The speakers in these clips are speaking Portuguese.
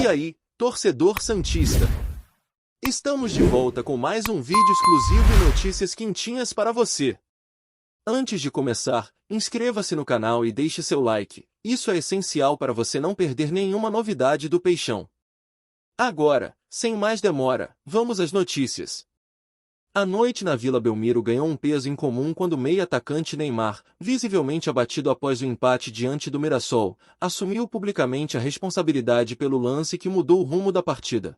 E aí, torcedor santista? Estamos de volta com mais um vídeo exclusivo e notícias quentinhas para você. Antes de começar, inscreva-se no canal e deixe seu like. Isso é essencial para você não perder nenhuma novidade do Peixão. Agora, sem mais demora, vamos às notícias. A noite na Vila Belmiro ganhou um peso incomum quando o meio-atacante Neymar, visivelmente abatido após o empate diante do Mirassol, assumiu publicamente a responsabilidade pelo lance que mudou o rumo da partida.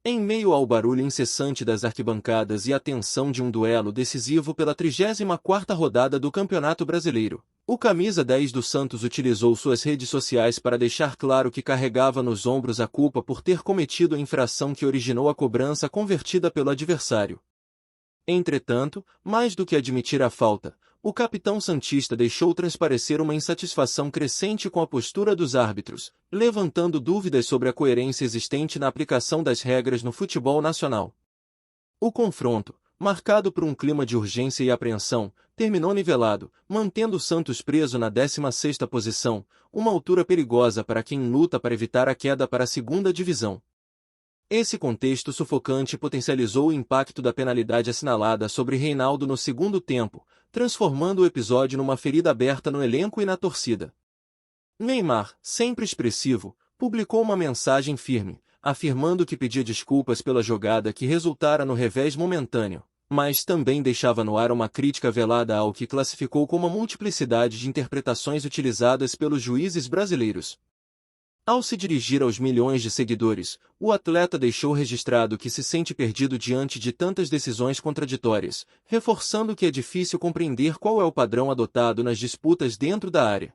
Em meio ao barulho incessante das arquibancadas e a tensão de um duelo decisivo pela 34ª rodada do Campeonato Brasileiro, o camisa 10 do Santos utilizou suas redes sociais para deixar claro que carregava nos ombros a culpa por ter cometido a infração que originou a cobrança convertida pelo adversário. Entretanto, mais do que admitir a falta, o capitão santista deixou transparecer uma insatisfação crescente com a postura dos árbitros, levantando dúvidas sobre a coerência existente na aplicação das regras no futebol nacional. O confronto, marcado por um clima de urgência e apreensão, terminou nivelado, mantendo o Santos preso na 16ª posição, uma altura perigosa para quem luta para evitar a queda para a segunda divisão. Esse contexto sufocante potencializou o impacto da penalidade assinalada sobre Reinaldo no segundo tempo, transformando o episódio numa ferida aberta no elenco e na torcida. Neymar, sempre expressivo, publicou uma mensagem firme, afirmando que pedia desculpas pela jogada que resultara no revés momentâneo, mas também deixava no ar uma crítica velada ao que classificou como a multiplicidade de interpretações utilizadas pelos juízes brasileiros. Ao se dirigir aos milhões de seguidores, o atleta deixou registrado que se sente perdido diante de tantas decisões contraditórias, reforçando que é difícil compreender qual é o padrão adotado nas disputas dentro da área.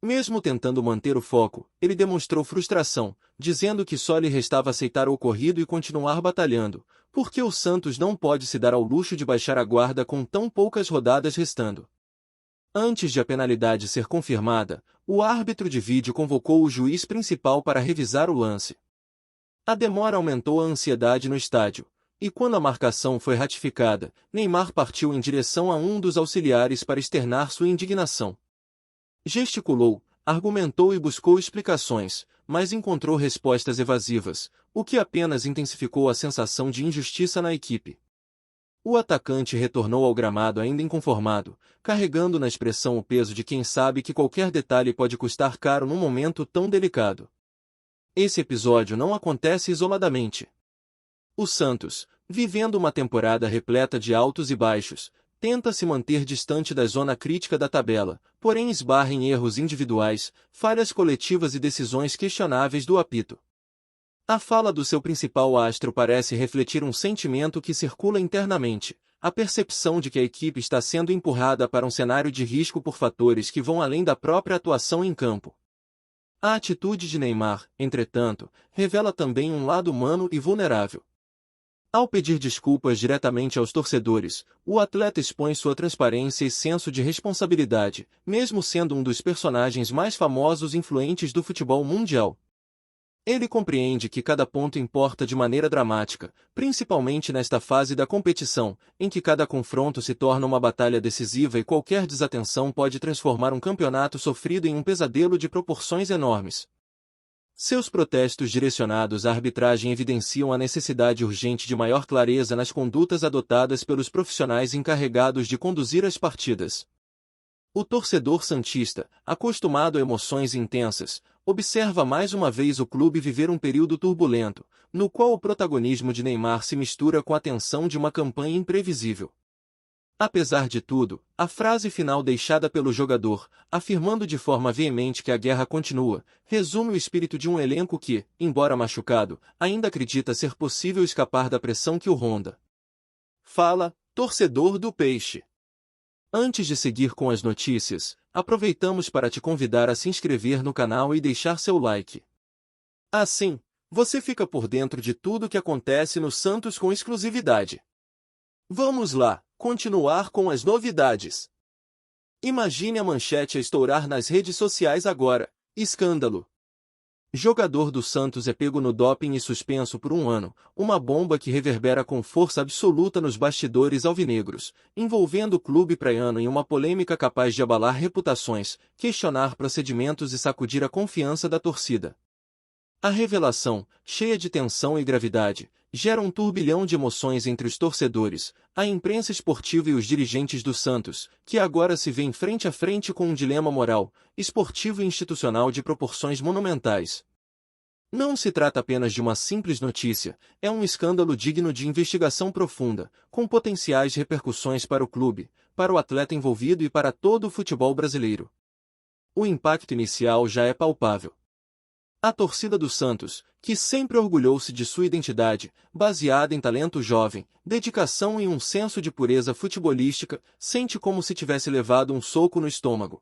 Mesmo tentando manter o foco, ele demonstrou frustração, dizendo que só lhe restava aceitar o ocorrido e continuar batalhando, porque o Santos não pode se dar ao luxo de baixar a guarda com tão poucas rodadas restando. Antes de a penalidade ser confirmada, o árbitro de vídeo convocou o juiz principal para revisar o lance. A demora aumentou a ansiedade no estádio, e quando a marcação foi ratificada, Neymar partiu em direção a um dos auxiliares para externar sua indignação. Gesticulou, argumentou e buscou explicações, mas encontrou respostas evasivas, o que apenas intensificou a sensação de injustiça na equipe. O atacante retornou ao gramado ainda inconformado, carregando na expressão o peso de quem sabe que qualquer detalhe pode custar caro num momento tão delicado. Esse episódio não acontece isoladamente. O Santos, vivendo uma temporada repleta de altos e baixos, tenta se manter distante da zona crítica da tabela, porém esbarra em erros individuais, falhas coletivas e decisões questionáveis do apito. A fala do seu principal astro parece refletir um sentimento que circula internamente, a percepção de que a equipe está sendo empurrada para um cenário de risco por fatores que vão além da própria atuação em campo. A atitude de Neymar, entretanto, revela também um lado humano e vulnerável. Ao pedir desculpas diretamente aos torcedores, o atleta expõe sua transparência e senso de responsabilidade, mesmo sendo um dos personagens mais famosos e influentes do futebol mundial. Ele compreende que cada ponto importa de maneira dramática, principalmente nesta fase da competição, em que cada confronto se torna uma batalha decisiva e qualquer desatenção pode transformar um campeonato sofrido em um pesadelo de proporções enormes. Seus protestos direcionados à arbitragem evidenciam a necessidade urgente de maior clareza nas condutas adotadas pelos profissionais encarregados de conduzir as partidas. O torcedor santista, acostumado a emoções intensas, observa mais uma vez o clube viver um período turbulento, no qual o protagonismo de Neymar se mistura com a tensão de uma campanha imprevisível. Apesar de tudo, a frase final deixada pelo jogador, afirmando de forma veemente que a guerra continua, resume o espírito de um elenco que, embora machucado, ainda acredita ser possível escapar da pressão que o ronda. Fala, torcedor do Peixe. Antes de seguir com as notícias, aproveitamos para te convidar a se inscrever no canal e deixar seu like. Assim, você fica por dentro de tudo o que acontece no Santos com exclusividade. Vamos lá, continuar com as novidades. Imagine a manchete a estourar nas redes sociais agora. Escândalo. Jogador do Santos é pego no doping e suspenso por 1 ano, uma bomba que reverbera com força absoluta nos bastidores alvinegros, envolvendo o clube praiano em uma polêmica capaz de abalar reputações, questionar procedimentos e sacudir a confiança da torcida. A revelação, cheia de tensão e gravidade, gera um turbilhão de emoções entre os torcedores, a imprensa esportiva e os dirigentes do Santos, que agora se vêem frente a frente com um dilema moral, esportivo e institucional de proporções monumentais. Não se trata apenas de uma simples notícia, é um escândalo digno de investigação profunda, com potenciais repercussões para o clube, para o atleta envolvido e para todo o futebol brasileiro. O impacto inicial já é palpável. A torcida do Santos, que sempre orgulhou-se de sua identidade, baseada em talento jovem, dedicação e um senso de pureza futebolística, sente como se tivesse levado um soco no estômago.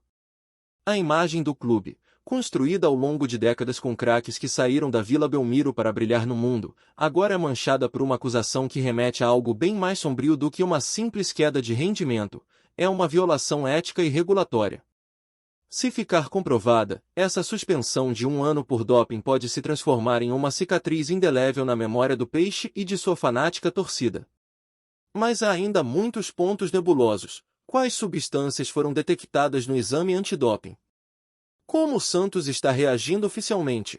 A imagem do clube, construída ao longo de décadas com craques que saíram da Vila Belmiro para brilhar no mundo, agora é manchada por uma acusação que remete a algo bem mais sombrio do que uma simples queda de rendimento, é uma violação ética e regulatória. Se ficar comprovada, essa suspensão de 1 ano por doping pode se transformar em uma cicatriz indelével na memória do Peixe e de sua fanática torcida. Mas há ainda muitos pontos nebulosos. Quais substâncias foram detectadas no exame antidoping? Como o Santos está reagindo oficialmente?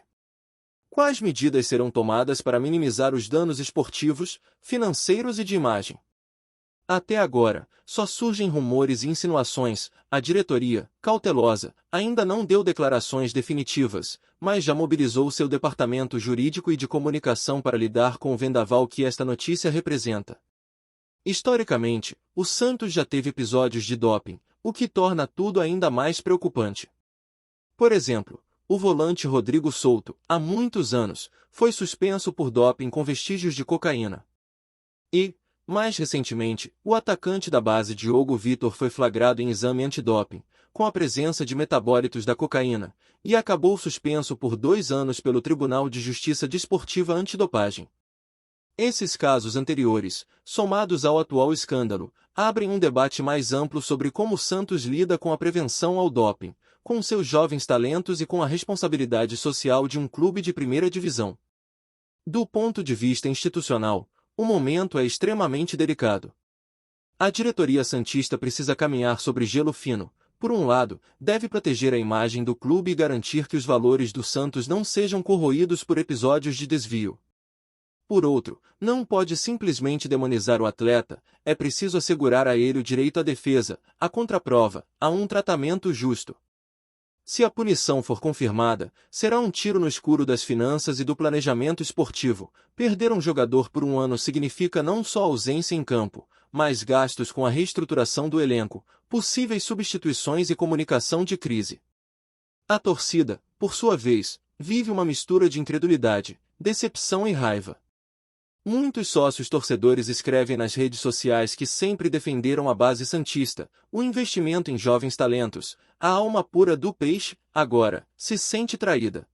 Quais medidas serão tomadas para minimizar os danos esportivos, financeiros e de imagem? Até agora, só surgem rumores e insinuações. A diretoria, cautelosa, ainda não deu declarações definitivas, mas já mobilizou seu departamento jurídico e de comunicação para lidar com o vendaval que esta notícia representa. Historicamente, o Santos já teve episódios de doping, o que torna tudo ainda mais preocupante. Por exemplo, o volante Rodrigo Souto, há muitos anos, foi suspenso por doping com vestígios de cocaína. E, mais recentemente, o atacante da base Diogo Vitor foi flagrado em exame antidoping, com a presença de metabólitos da cocaína, e acabou suspenso por 2 anos pelo Tribunal de Justiça Desportiva Antidopagem. Esses casos anteriores, somados ao atual escândalo, abrem um debate mais amplo sobre como o Santos lida com a prevenção ao doping, com seus jovens talentos e com a responsabilidade social de um clube de primeira divisão. Do ponto de vista institucional, o momento é extremamente delicado. A diretoria santista precisa caminhar sobre gelo fino. Por um lado, deve proteger a imagem do clube e garantir que os valores do Santos não sejam corroídos por episódios de desvio. Por outro, não pode simplesmente demonizar o atleta, é preciso assegurar a ele o direito à defesa, à contraprova, a um tratamento justo. Se a punição for confirmada, será um tiro no escuro das finanças e do planejamento esportivo. Perder um jogador por 1 ano significa não só ausência em campo, mas gastos com a reestruturação do elenco, possíveis substituições e comunicação de crise. A torcida, por sua vez, vive uma mistura de incredulidade, decepção e raiva. Muitos sócios torcedores escrevem nas redes sociais que sempre defenderam a base santista, o investimento em jovens talentos, a alma pura do Peixe, agora, se sente traída.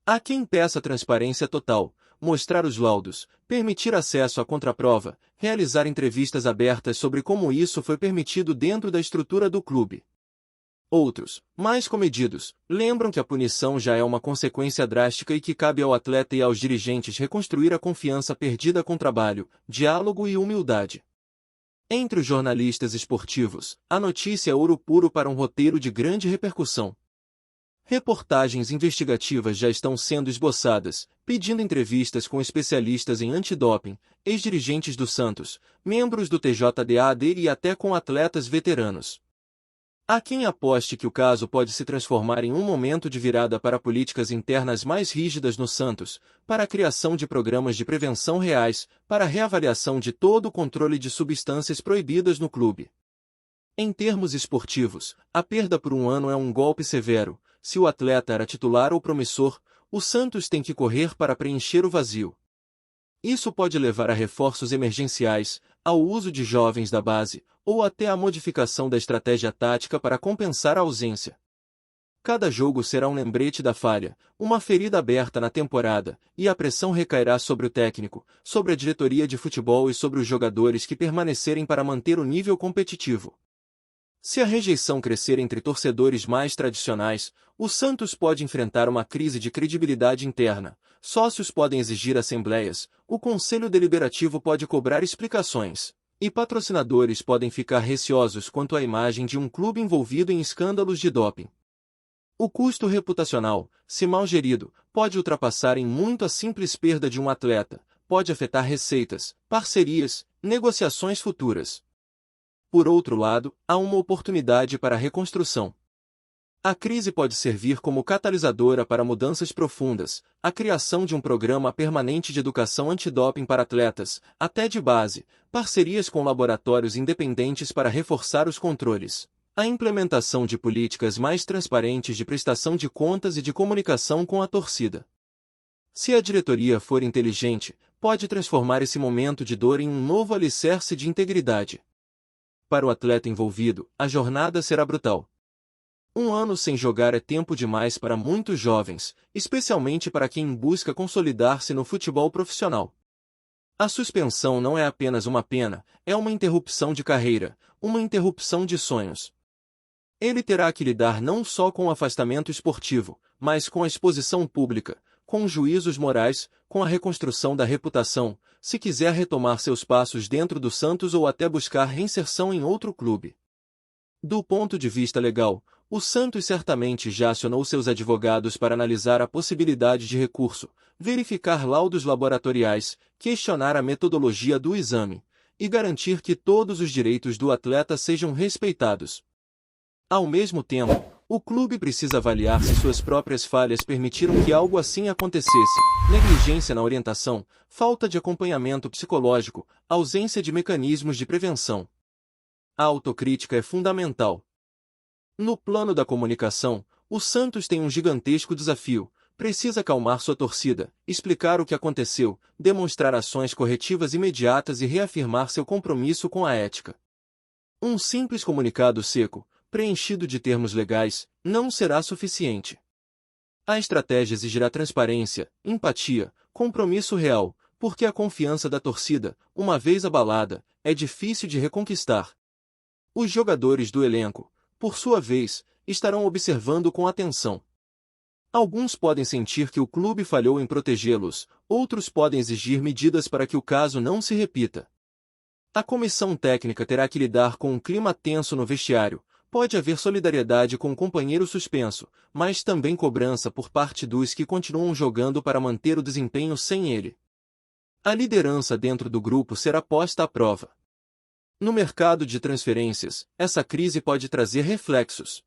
Há quem peça transparência total, mostrar os laudos, permitir acesso à contraprova, realizar entrevistas abertas sobre como isso foi permitido dentro da estrutura do clube. Outros, mais comedidos, lembram que a punição já é uma consequência drástica e que cabe ao atleta e aos dirigentes reconstruir a confiança perdida com trabalho, diálogo e humildade. Entre os jornalistas esportivos, a notícia é ouro puro para um roteiro de grande repercussão. Reportagens investigativas já estão sendo esboçadas, pedindo entrevistas com especialistas em antidoping, ex-dirigentes do Santos, membros do TJDAD e até com atletas veteranos. Há quem aposte que o caso pode se transformar em um momento de virada para políticas internas mais rígidas no Santos, para a criação de programas de prevenção reais, para a reavaliação de todo o controle de substâncias proibidas no clube. Em termos esportivos, a perda por 1 ano é um golpe severo. Se o atleta era titular ou promissor, o Santos tem que correr para preencher o vazio. Isso pode levar a reforços emergenciais, ao uso de jovens da base, ou até à modificação da estratégia tática para compensar a ausência. Cada jogo será um lembrete da falha, uma ferida aberta na temporada, e a pressão recairá sobre o técnico, sobre a diretoria de futebol e sobre os jogadores que permanecerem para manter o nível competitivo. Se a rejeição crescer entre torcedores mais tradicionais, o Santos pode enfrentar uma crise de credibilidade interna, sócios podem exigir assembleias, o Conselho Deliberativo pode cobrar explicações, e patrocinadores podem ficar receosos quanto à imagem de um clube envolvido em escândalos de doping. O custo reputacional, se mal gerido, pode ultrapassar em muito a simples perda de um atleta, pode afetar receitas, parcerias, negociações futuras. Por outro lado, há uma oportunidade para a reconstrução. A crise pode servir como catalisadora para mudanças profundas, a criação de um programa permanente de educação antidoping para atletas, até de base, parcerias com laboratórios independentes para reforçar os controles, a implementação de políticas mais transparentes de prestação de contas e de comunicação com a torcida. Se a diretoria for inteligente, pode transformar esse momento de dor em um novo alicerce de integridade. Para o atleta envolvido, a jornada será brutal. Um ano sem jogar é tempo demais para muitos jovens, especialmente para quem busca consolidar-se no futebol profissional. A suspensão não é apenas uma pena, é uma interrupção de carreira, uma interrupção de sonhos. Ele terá que lidar não só com o afastamento esportivo, mas com a exposição pública, com juízos morais, com a reconstrução da reputação, se quiser retomar seus passos dentro do Santos ou até buscar reinserção em outro clube. Do ponto de vista legal, o Santos certamente já acionou seus advogados para analisar a possibilidade de recurso, verificar laudos laboratoriais, questionar a metodologia do exame e garantir que todos os direitos do atleta sejam respeitados. Ao mesmo tempo, o clube precisa avaliar se suas próprias falhas permitiram que algo assim acontecesse: negligência na orientação, falta de acompanhamento psicológico, ausência de mecanismos de prevenção. A autocrítica é fundamental. No plano da comunicação, o Santos tem um gigantesco desafio. Precisa acalmar sua torcida, explicar o que aconteceu, demonstrar ações corretivas imediatas e reafirmar seu compromisso com a ética. Um simples comunicado seco, preenchido de termos legais, não será suficiente. A estratégia exigirá transparência, empatia, compromisso real, porque a confiança da torcida, uma vez abalada, é difícil de reconquistar. Os jogadores do elenco, por sua vez, estarão observando com atenção. Alguns podem sentir que o clube falhou em protegê-los, outros podem exigir medidas para que o caso não se repita. A comissão técnica terá que lidar com um clima tenso no vestiário. Pode haver solidariedade com o companheiro suspenso, mas também cobrança por parte dos que continuam jogando para manter o desempenho sem ele. A liderança dentro do grupo será posta à prova. No mercado de transferências, essa crise pode trazer reflexos.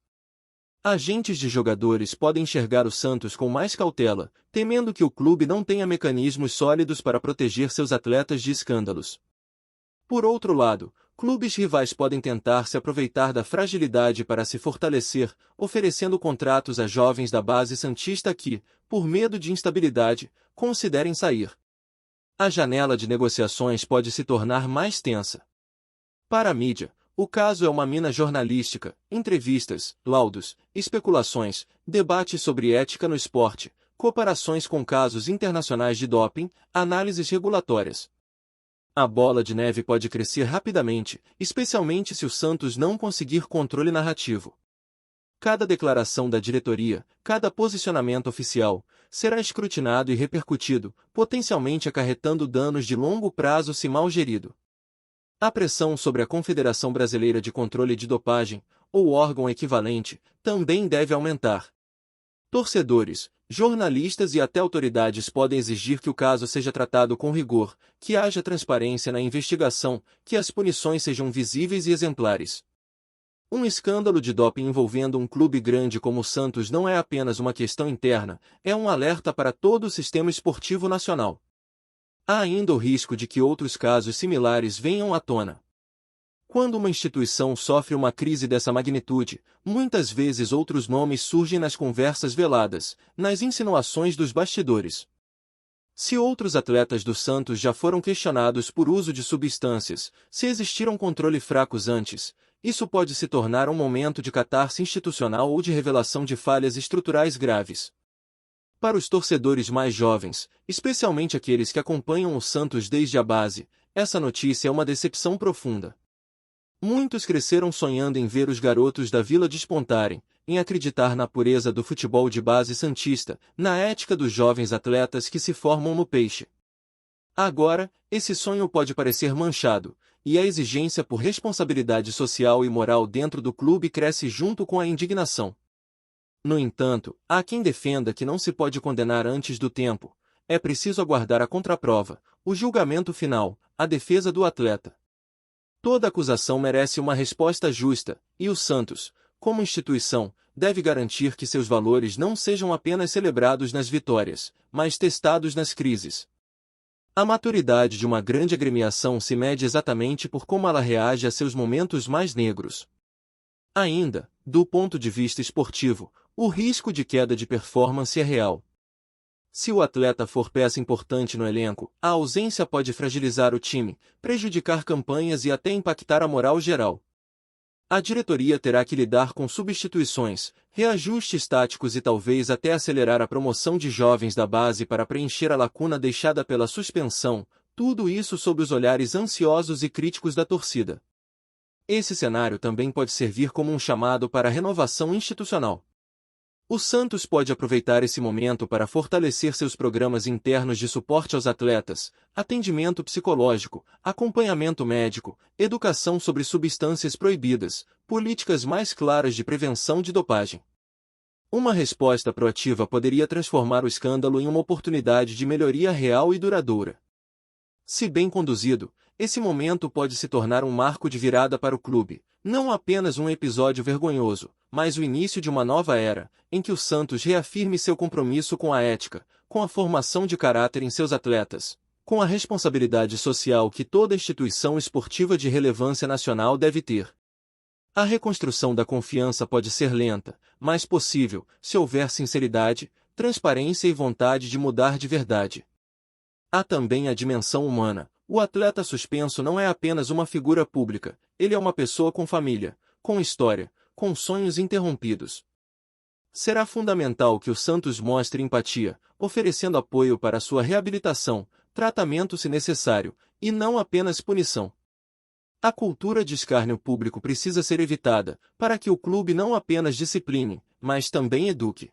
Agentes de jogadores podem enxergar o Santos com mais cautela, temendo que o clube não tenha mecanismos sólidos para proteger seus atletas de escândalos. Por outro lado, clubes rivais podem tentar se aproveitar da fragilidade para se fortalecer, oferecendo contratos a jovens da base santista que, por medo de instabilidade, considerem sair. A janela de negociações pode se tornar mais tensa. Para a mídia, o caso é uma mina jornalística: entrevistas, laudos, especulações, debates sobre ética no esporte, comparações com casos internacionais de doping, análises regulatórias. A bola de neve pode crescer rapidamente, especialmente se o Santos não conseguir controle narrativo. Cada declaração da diretoria, cada posicionamento oficial, será escrutinado e repercutido, potencialmente acarretando danos de longo prazo se mal gerido. A pressão sobre a Confederação Brasileira de Controle de Dopagem, ou órgão equivalente, também deve aumentar. Torcedores, jornalistas e até autoridades podem exigir que o caso seja tratado com rigor, que haja transparência na investigação, que as punições sejam visíveis e exemplares. Um escândalo de doping envolvendo um clube grande como o Santos não é apenas uma questão interna, é um alerta para todo o sistema esportivo nacional. Há ainda o risco de que outros casos similares venham à tona. Quando uma instituição sofre uma crise dessa magnitude, muitas vezes outros nomes surgem nas conversas veladas, nas insinuações dos bastidores. Se outros atletas do Santos já foram questionados por uso de substâncias, se existiram controle fracos antes, isso pode se tornar um momento de catarse institucional ou de revelação de falhas estruturais graves. Para os torcedores mais jovens, especialmente aqueles que acompanham o Santos desde a base, essa notícia é uma decepção profunda. Muitos cresceram sonhando em ver os garotos da Vila despontarem, em acreditar na pureza do futebol de base santista, na ética dos jovens atletas que se formam no Peixe. Agora, esse sonho pode parecer manchado, e a exigência por responsabilidade social e moral dentro do clube cresce junto com a indignação. No entanto, há quem defenda que não se pode condenar antes do tempo. É preciso aguardar a contraprova, o julgamento final, a defesa do atleta. Toda acusação merece uma resposta justa, e o Santos, como instituição, deve garantir que seus valores não sejam apenas celebrados nas vitórias, mas testados nas crises. A maturidade de uma grande agremiação se mede exatamente por como ela reage a seus momentos mais negros. Ainda, do ponto de vista esportivo, o risco de queda de performance é real. Se o atleta for peça importante no elenco, a ausência pode fragilizar o time, prejudicar campanhas e até impactar a moral geral. A diretoria terá que lidar com substituições, reajustes táticos e talvez até acelerar a promoção de jovens da base para preencher a lacuna deixada pela suspensão, tudo isso sob os olhares ansiosos e críticos da torcida. Esse cenário também pode servir como um chamado para a renovação institucional. O Santos pode aproveitar esse momento para fortalecer seus programas internos de suporte aos atletas, atendimento psicológico, acompanhamento médico, educação sobre substâncias proibidas, políticas mais claras de prevenção de dopagem. Uma resposta proativa poderia transformar o escândalo em uma oportunidade de melhoria real e duradoura. Se bem conduzido, esse momento pode se tornar um marco de virada para o clube, não apenas um episódio vergonhoso, mas o início de uma nova era, em que o Santos reafirme seu compromisso com a ética, com a formação de caráter em seus atletas, com a responsabilidade social que toda instituição esportiva de relevância nacional deve ter. A reconstrução da confiança pode ser lenta, mas possível, se houver sinceridade, transparência e vontade de mudar de verdade. Há também a dimensão humana. O atleta suspenso não é apenas uma figura pública, ele é uma pessoa com família, com história, com sonhos interrompidos. Será fundamental que o Santos mostre empatia, oferecendo apoio para sua reabilitação, tratamento se necessário, e não apenas punição. A cultura de escárnio público precisa ser evitada, para que o clube não apenas discipline, mas também eduque.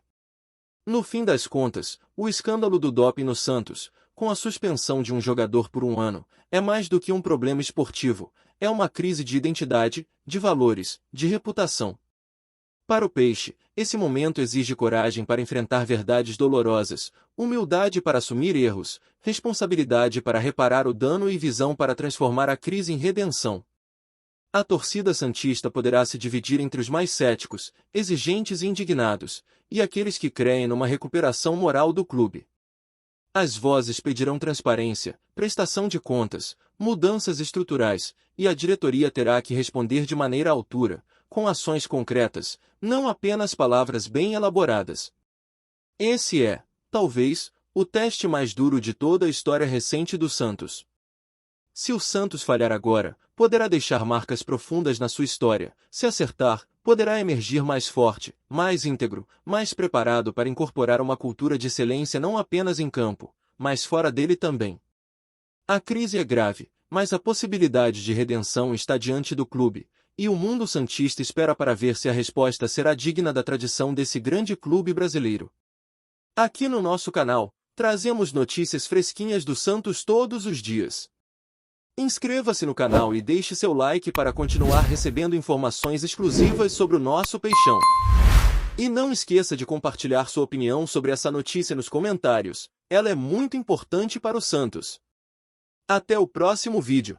No fim das contas, o escândalo do doping no Santos, com a suspensão de um jogador por um ano, é mais do que um problema esportivo, é uma crise de identidade, de valores, de reputação. Para o Peixe, esse momento exige coragem para enfrentar verdades dolorosas, humildade para assumir erros, responsabilidade para reparar o dano e visão para transformar a crise em redenção. A torcida santista poderá se dividir entre os mais céticos, exigentes e indignados, e aqueles que creem numa recuperação moral do clube. As vozes pedirão transparência, prestação de contas, mudanças estruturais, e a diretoria terá que responder de maneira à altura, com ações concretas, não apenas palavras bem elaboradas. Esse é, talvez, o teste mais duro de toda a história recente do Santos. Se o Santos falhar agora, poderá deixar marcas profundas na sua história. Se acertar, poderá emergir mais forte, mais íntegro, mais preparado para incorporar uma cultura de excelência não apenas em campo, mas fora dele também. A crise é grave, mas a possibilidade de redenção está diante do clube, e o mundo santista espera para ver se a resposta será digna da tradição desse grande clube brasileiro. Aqui no nosso canal, trazemos notícias fresquinhas do Santos todos os dias. Inscreva-se no canal e deixe seu like para continuar recebendo informações exclusivas sobre o nosso Peixão. E não esqueça de compartilhar sua opinião sobre essa notícia nos comentários, ela é muito importante para o Santos. Até o próximo vídeo.